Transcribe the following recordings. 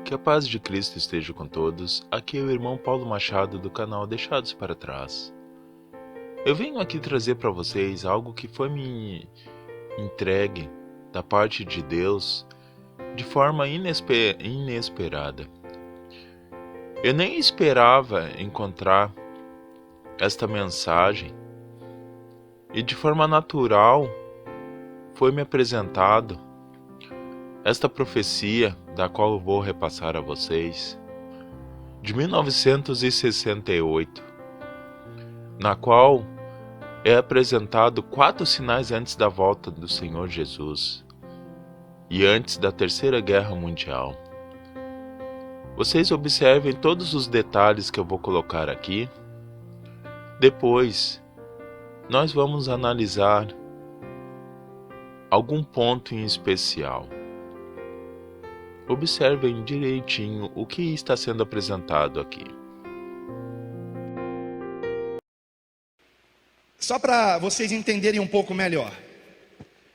Que a paz de Cristo esteja com todos. Aqui é o irmão Paulo Machado do canal Deixados para Trás. Eu venho aqui trazer para vocês algo que foi me entregue da parte de Deus de forma inesperada. Eu nem esperava encontrar esta mensagem e de forma natural foi me apresentado esta profecia, da qual eu vou repassar a vocês, de 1968, na qual é apresentado 4 sinais antes da volta do Senhor Jesus e antes da Terceira Guerra Mundial. Vocês observem todos os detalhes que eu vou colocar aqui. Depois, nós vamos analisar algum ponto em especial. Observem direitinho o que está sendo apresentado aqui. Só para vocês entenderem um pouco melhor.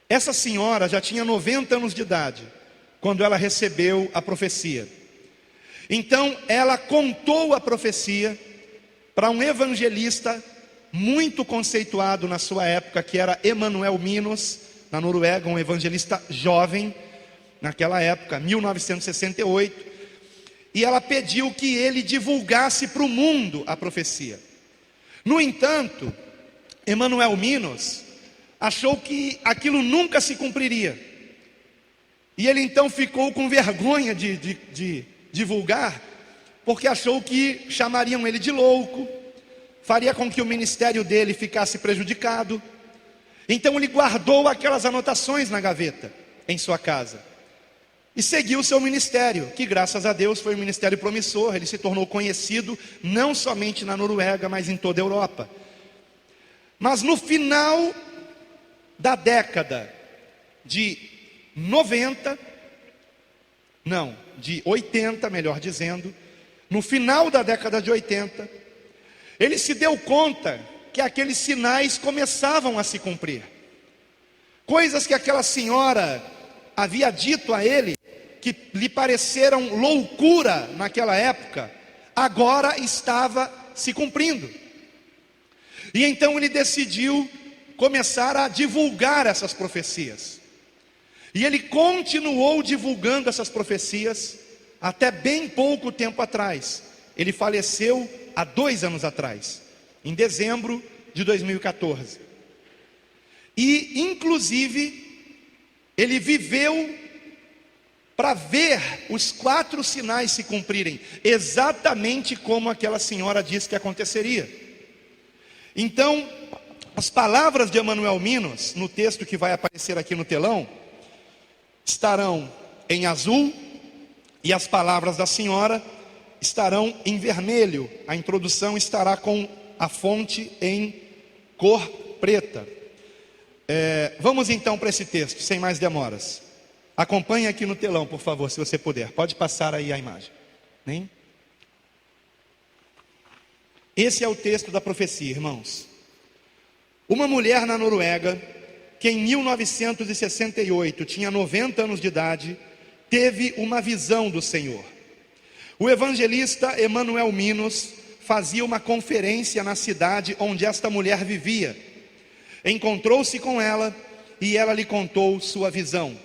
Essa senhora já tinha 90 anos de idade quando ela recebeu a profecia. Então ela contou a profecia para um evangelista muito conceituado na sua época, que era Emanuel Minos, na Noruega, um evangelista jovem, naquela época, 1968, e ela pediu que ele divulgasse para o mundo a profecia. No entanto, Emanuel Minos achou que aquilo nunca se cumpriria, e ele então ficou com vergonha de divulgar, porque achou que chamariam ele de louco, faria com que o ministério dele ficasse prejudicado. Então ele guardou aquelas anotações na gaveta, em sua casa, e seguiu o seu ministério, que graças a Deus foi um ministério promissor. Ele se tornou conhecido não somente na Noruega, mas em toda a Europa. Mas no final da década de 80, melhor dizendo, no final da década de 80, ele se deu conta que aqueles sinais começavam a se cumprir. Coisas que aquela senhora havia dito a ele, que lhe pareceram loucura naquela época, agora estava se cumprindo. E então ele decidiu começar a divulgar essas profecias. E ele continuou divulgando essas profecias até bem pouco tempo atrás. Ele faleceu há 2 anos atrás, em dezembro de 2014. E inclusive ele viveu para ver os 4 sinais se cumprirem, exatamente como aquela senhora disse que aconteceria. Então, as palavras de Emanuel Minos, no texto que vai aparecer aqui no telão, estarão em azul, e as palavras da senhora estarão em vermelho. A introdução estará com a fonte em cor preta. Vamos então para esse texto, sem mais demoras. Acompanhe aqui no telão, por favor, se você puder. Pode passar aí a imagem. Esse é o texto da profecia, irmãos. Uma mulher na Noruega, que em 1968 tinha 90 anos de idade, teve uma visão do Senhor. O evangelista Emanuel Minos fazia uma conferência na cidade onde esta mulher vivia. Encontrou-se com ela e ela lhe contou sua visão.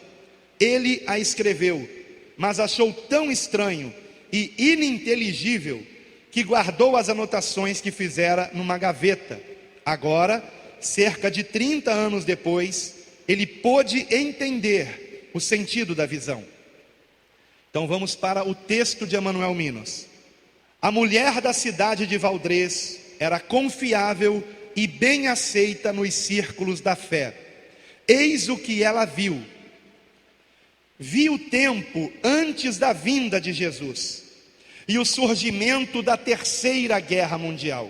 Ele a escreveu, mas achou tão estranho e ininteligível que guardou as anotações que fizera numa gaveta. Agora, cerca de 30 anos depois, ele pôde entender o sentido da visão. Então vamos para o texto de Emanuel Minos. A mulher da cidade de Valdres era confiável e bem aceita nos círculos da fé. Eis o que ela viu. Vi o tempo antes da vinda de Jesus e o surgimento da Terceira Guerra Mundial.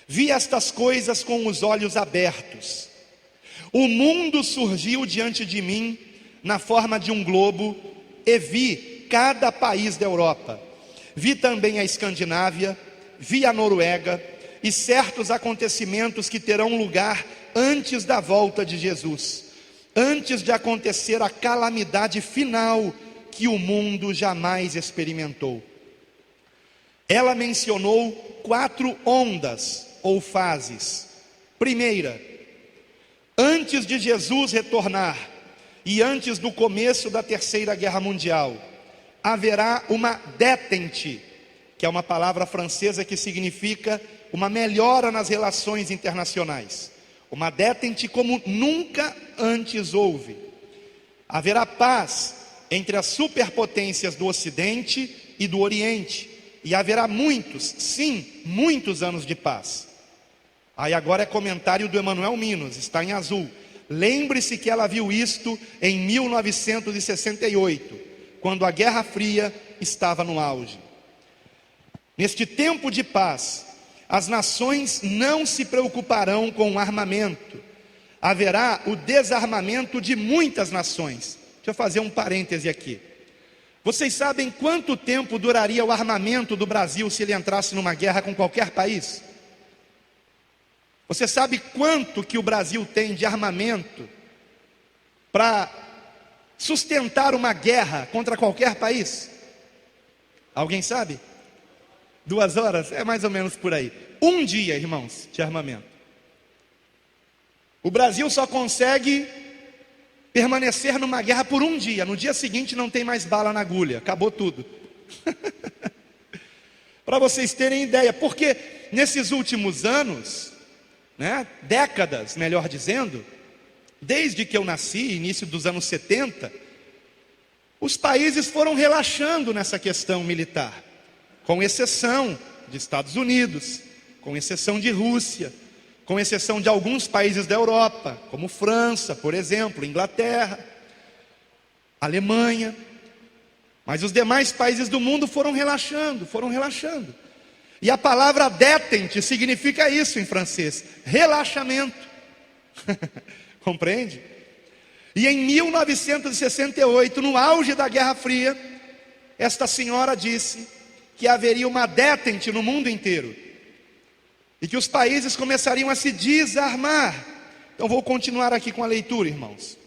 Vi estas coisas com os olhos abertos. O mundo surgiu diante de mim na forma de um globo e vi cada país da Europa. Vi também a Escandinávia, vi a Noruega e certos acontecimentos que terão lugar antes da volta de Jesus, antes de acontecer a calamidade final que o mundo jamais experimentou. Ela mencionou 4 ondas ou fases. Primeira, antes de Jesus retornar e antes do começo da Terceira Guerra Mundial, haverá uma détente, que é uma palavra francesa que significa uma melhora nas relações internacionais. Uma détente como nunca antes houve. Haverá paz entre as superpotências do Ocidente e do Oriente. E haverá muitos, sim, muitos anos de paz. Aí agora é comentário do Emanuel Minos, está em azul. Lembre-se que ela viu isto em 1968, quando a Guerra Fria estava no auge. Neste tempo de paz, as nações não se preocuparão com o armamento. Haverá o desarmamento de muitas nações. Deixa eu fazer um parêntese aqui. Vocês sabem quanto tempo duraria o armamento do Brasil se ele entrasse numa guerra com qualquer país? Você sabe quanto que o Brasil tem de armamento para sustentar uma guerra contra qualquer país? Alguém sabe? 2 horas? É mais ou menos por aí. 1 dia, irmãos, de armamento. O Brasil só consegue permanecer numa guerra por 1 dia. No dia seguinte não tem mais bala na agulha. Acabou tudo. Para vocês terem ideia. Porque nesses últimos anos, décadas, melhor dizendo, desde que eu nasci, início dos anos 70, os países foram relaxando nessa questão militar. Com exceção de Estados Unidos, com exceção de Rússia, com exceção de alguns países da Europa, como França, por exemplo, Inglaterra, Alemanha. Mas os demais países do mundo foram relaxando. E a palavra détente significa isso em francês, relaxamento. Compreende? E em 1968, no auge da Guerra Fria, esta senhora disse que haveria uma détente no mundo inteiro. E que os países começariam a se desarmar. Então vou continuar aqui com a leitura, irmãos.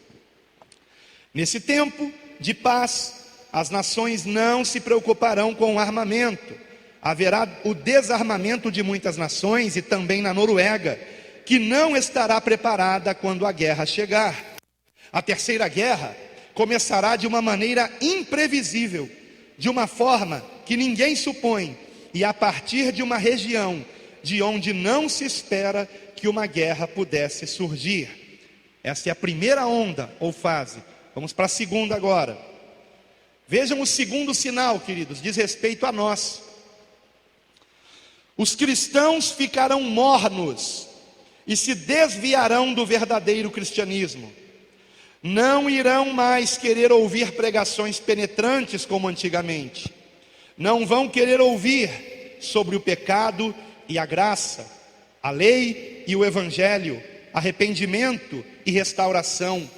Nesse tempo de paz, as nações não se preocuparão com o armamento. Haverá o desarmamento de muitas nações e também na Noruega, que não estará preparada quando a guerra chegar. A Terceira Guerra começará de uma maneira imprevisível, de uma forma que ninguém supõe, e a partir de uma região de onde não se espera que uma guerra pudesse surgir. Essa é a primeira onda ou fase. Vamos para a segunda agora. Vejam o segundo sinal, queridos, diz respeito a nós. Os cristãos ficarão mornos e se desviarão do verdadeiro cristianismo. Não irão mais querer ouvir pregações penetrantes como antigamente. Não vão querer ouvir sobre o pecado e a graça, a lei e o evangelho, arrependimento e restauração.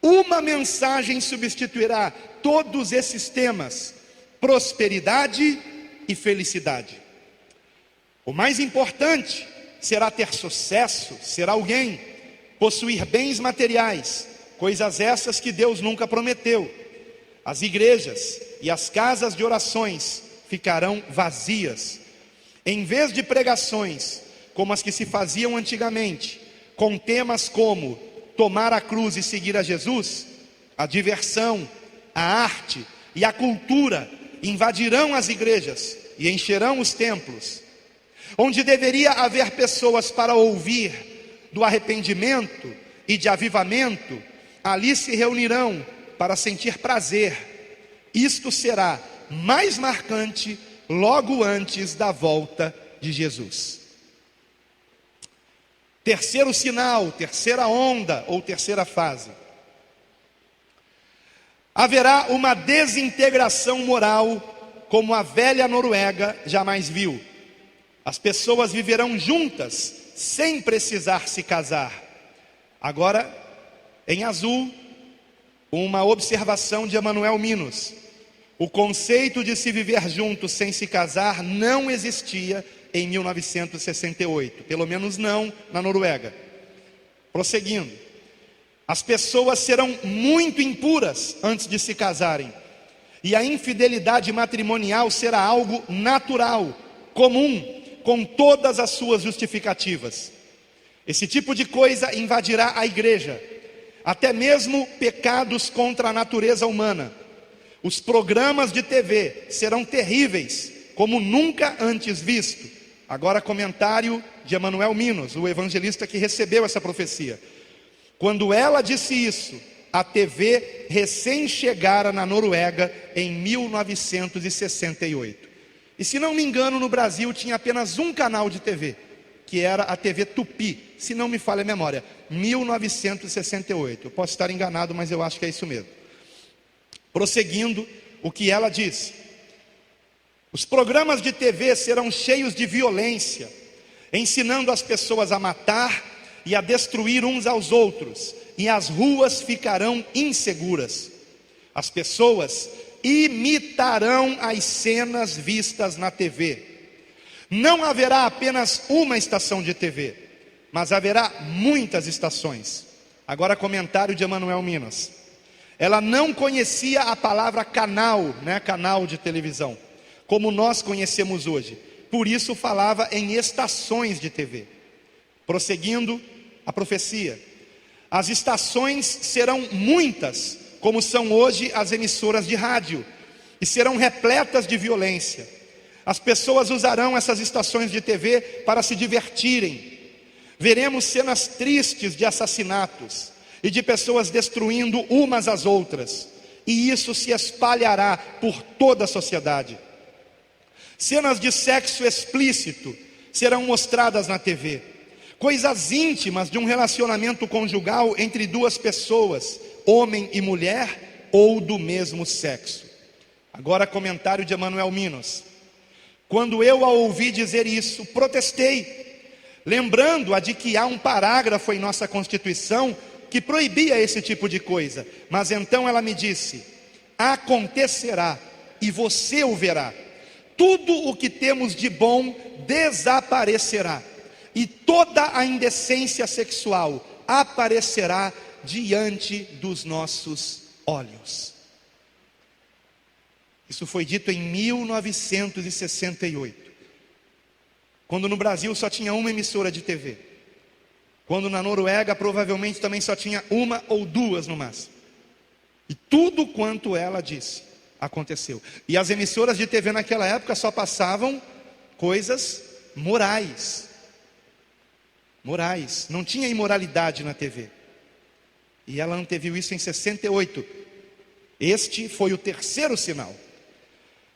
Uma mensagem substituirá todos esses temas: prosperidade e felicidade. O mais importante será ter sucesso, ser alguém, possuir bens materiais, coisas essas que Deus nunca prometeu. As igrejas e as casas de orações ficarão vazias. Em vez de pregações como as que se faziam antigamente, com temas como tomar a cruz e seguir a Jesus, a diversão, a arte e a cultura invadirão as igrejas e encherão os templos. Onde deveria haver pessoas para ouvir do arrependimento e de avivamento, ali se reunirão para sentir prazer. Isto será mais marcante logo antes da volta de Jesus. Terceiro sinal, terceira onda ou terceira fase. Haverá uma desintegração moral como a velha Noruega jamais viu. As pessoas viverão juntas sem precisar se casar. Agora, em azul, uma observação de Emanuel Minos. O conceito de se viver juntos sem se casar não existia em 1968, pelo menos não na Noruega. Prosseguindo, as pessoas serão muito impuras antes de se casarem. e a infidelidade matrimonial será algo natural, comum, com todas as suas justificativas. Esse tipo de coisa invadirá a igreja, até mesmo pecados contra a natureza humana. Os programas de TV serão terríveis, como nunca antes visto. Agora comentário de Emanuel Minos, o evangelista que recebeu essa profecia. Quando ela disse isso, a TV recém chegara na Noruega em 1968. E se não me engano, no Brasil tinha apenas um canal de TV, que era a TV Tupi, se não me falha a memória, 1968. Eu posso estar enganado, mas eu acho que é isso mesmo. Prosseguindo, o que ela disse: os programas de TV serão cheios de violência, ensinando as pessoas a matar e a destruir uns aos outros, e as ruas ficarão inseguras. As pessoas imitarão as cenas vistas na TV. Não haverá apenas uma estação de TV, mas haverá muitas estações. Agora comentário de Emanuel Minas. Ela não conhecia a palavra canal, canal de televisão, como nós conhecemos hoje. Por isso falava em estações de TV. Prosseguindo a profecia: as estações serão muitas, como são hoje as emissoras de rádio, e serão repletas de violência. As pessoas usarão essas estações de TV para se divertirem. Veremos cenas tristes de assassinatos e de pessoas destruindo umas às outras, e isso se espalhará por toda a sociedade. Cenas de sexo explícito serão mostradas na TV. Coisas íntimas de um relacionamento conjugal entre duas pessoas, homem e mulher, ou do mesmo sexo. Agora comentário de Emanuel Minos. Quando eu a ouvi dizer isso, protestei, lembrando-a de que há um parágrafo em nossa Constituição que proibia esse tipo de coisa. Mas então ela me disse: acontecerá, e você o verá. Tudo o que temos de bom desaparecerá, e toda a indecência sexual aparecerá diante dos nossos olhos. Isso foi dito em 1968, quando no Brasil só tinha uma emissora de TV, quando na Noruega provavelmente também só tinha uma ou duas no máximo. E tudo quanto ela disse aconteceu. E as emissoras de TV naquela época só passavam coisas morais. Morais, não tinha imoralidade na TV. E ela anteviu isso em 68. Este foi o terceiro sinal.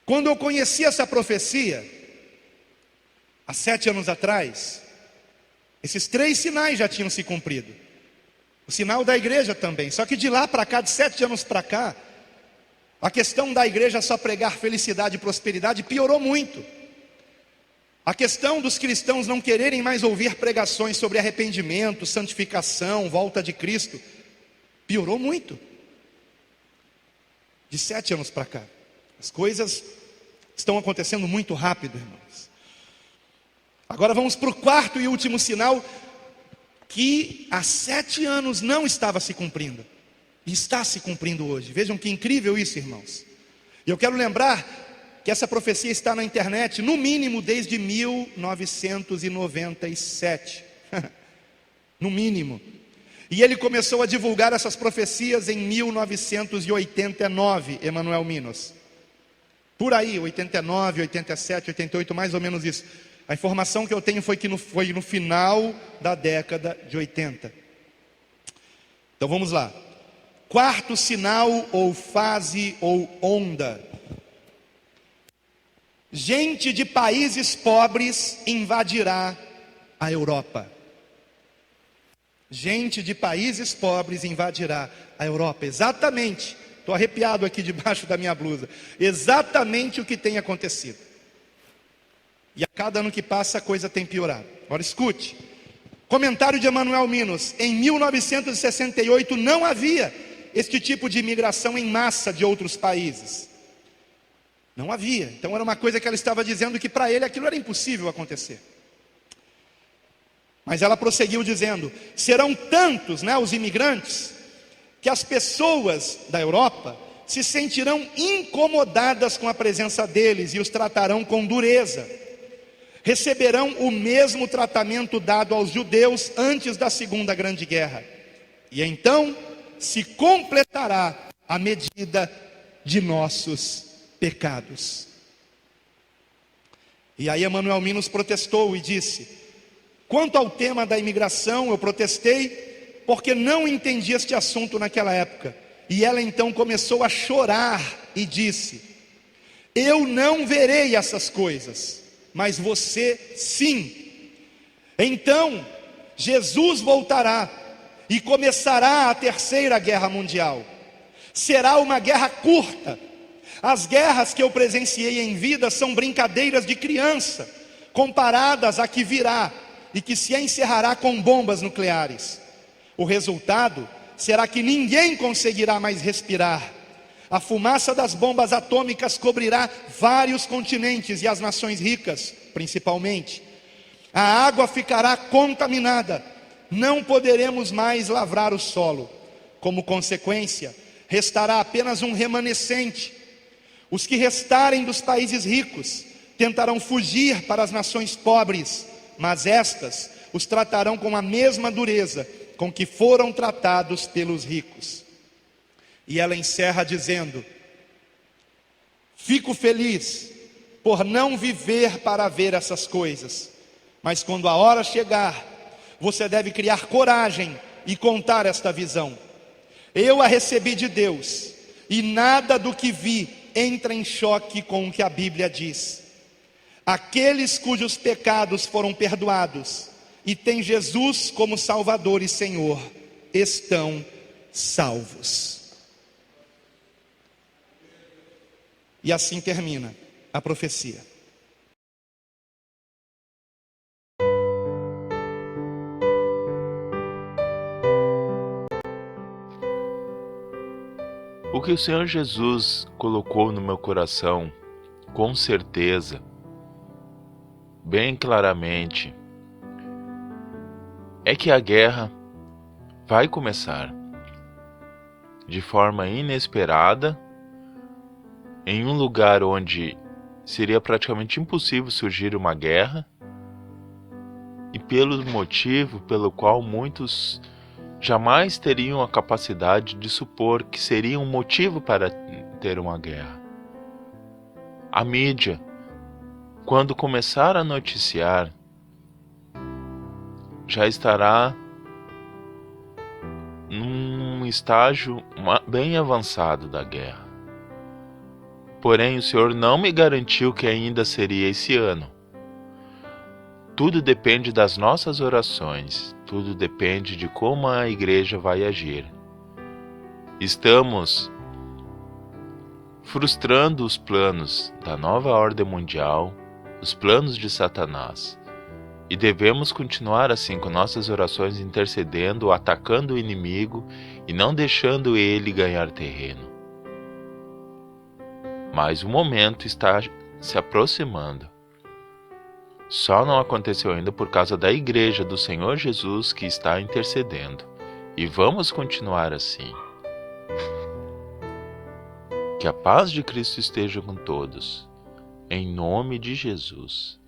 Quando eu conheci essa profecia, há 7 anos atrás, esses 3 sinais já tinham se cumprido. O sinal da igreja também. Só que de lá para cá, de 7 anos para cá, a questão da igreja só pregar felicidade e prosperidade piorou muito. A questão dos cristãos não quererem mais ouvir pregações sobre arrependimento, santificação, volta de Cristo, piorou muito. De 7 anos para cá. As coisas estão acontecendo muito rápido, irmãos. Agora vamos para o quarto e último sinal, que há 7 anos não estava se cumprindo, e está se cumprindo hoje. Vejam que incrível isso, irmãos. E eu quero lembrar que essa profecia está na internet, no mínimo desde 1997. No mínimo. E ele começou a divulgar essas profecias em 1989, Emanuel Minos. Por aí, 89, 87, 88, mais ou menos isso. A informação que eu tenho foi que foi no final da década de 80. Então vamos lá. Quarto sinal, ou fase, ou onda. Gente de países pobres invadirá a Europa. Gente de países pobres invadirá a Europa. Exatamente. Estou arrepiado aqui debaixo da minha blusa. Exatamente o que tem acontecido. E a cada ano que passa a coisa tem piorado. Agora escute. Comentário de Emanuel Minos. Em 1968 não havia este tipo de imigração em massa de outros países. Não havia. Então era uma coisa que ela estava dizendo que para ele aquilo era impossível acontecer. Mas ela prosseguiu dizendo: serão tantos, os imigrantes, que as pessoas da Europa se sentirão incomodadas com a presença deles e os tratarão com dureza. Receberão o mesmo tratamento dado aos judeus antes da Segunda Grande Guerra. E então se completará a medida de nossos pecados. E aí Emanuel Minos protestou e disse: quanto ao tema da imigração, eu protestei porque não entendi este assunto naquela época. E ela então começou a chorar e disse: eu não verei essas coisas, mas você sim. Então Jesus voltará e começará a Terceira Guerra Mundial. Será uma guerra curta. As guerras que eu presenciei em vida são brincadeiras de criança, comparadas à que virá e que se encerrará com bombas nucleares. O resultado será que ninguém conseguirá mais respirar. A fumaça das bombas atômicas cobrirá vários continentes e as nações ricas, principalmente. A água ficará contaminada. Não poderemos mais lavrar o solo. Como consequência, restará apenas um remanescente. Os que restarem dos países ricos tentarão fugir para as nações pobres, mas estas os tratarão com a mesma dureza com que foram tratados pelos ricos. E ela encerra dizendo: fico feliz por não viver para ver essas coisas, mas quando a hora chegar, você deve criar coragem e contar esta visão. Eu a recebi de Deus, e nada do que vi entra em choque com o que a Bíblia diz. Aqueles cujos pecados foram perdoados e têm Jesus como Salvador e Senhor, estão salvos. E assim termina a profecia. O que o Senhor Jesus colocou no meu coração, com certeza, bem claramente, é que a guerra vai começar de forma inesperada, em um lugar onde seria praticamente impossível surgir uma guerra, e pelo motivo pelo qual muitos jamais teriam a capacidade de supor que seria um motivo para ter uma guerra. A mídia, quando começar a noticiar, já estará num estágio bem avançado da guerra. Porém, o Senhor não me garantiu que ainda seria esse ano. Tudo depende das nossas orações, tudo depende de como a igreja vai agir. Estamos frustrando os planos da nova ordem mundial, os planos de Satanás, e devemos continuar assim com nossas orações intercedendo, atacando o inimigo e não deixando ele ganhar terreno. Mas o momento está se aproximando. Só não aconteceu ainda por causa da igreja do Senhor Jesus que está intercedendo. E vamos continuar assim. Que a paz de Cristo esteja com todos. Em nome de Jesus.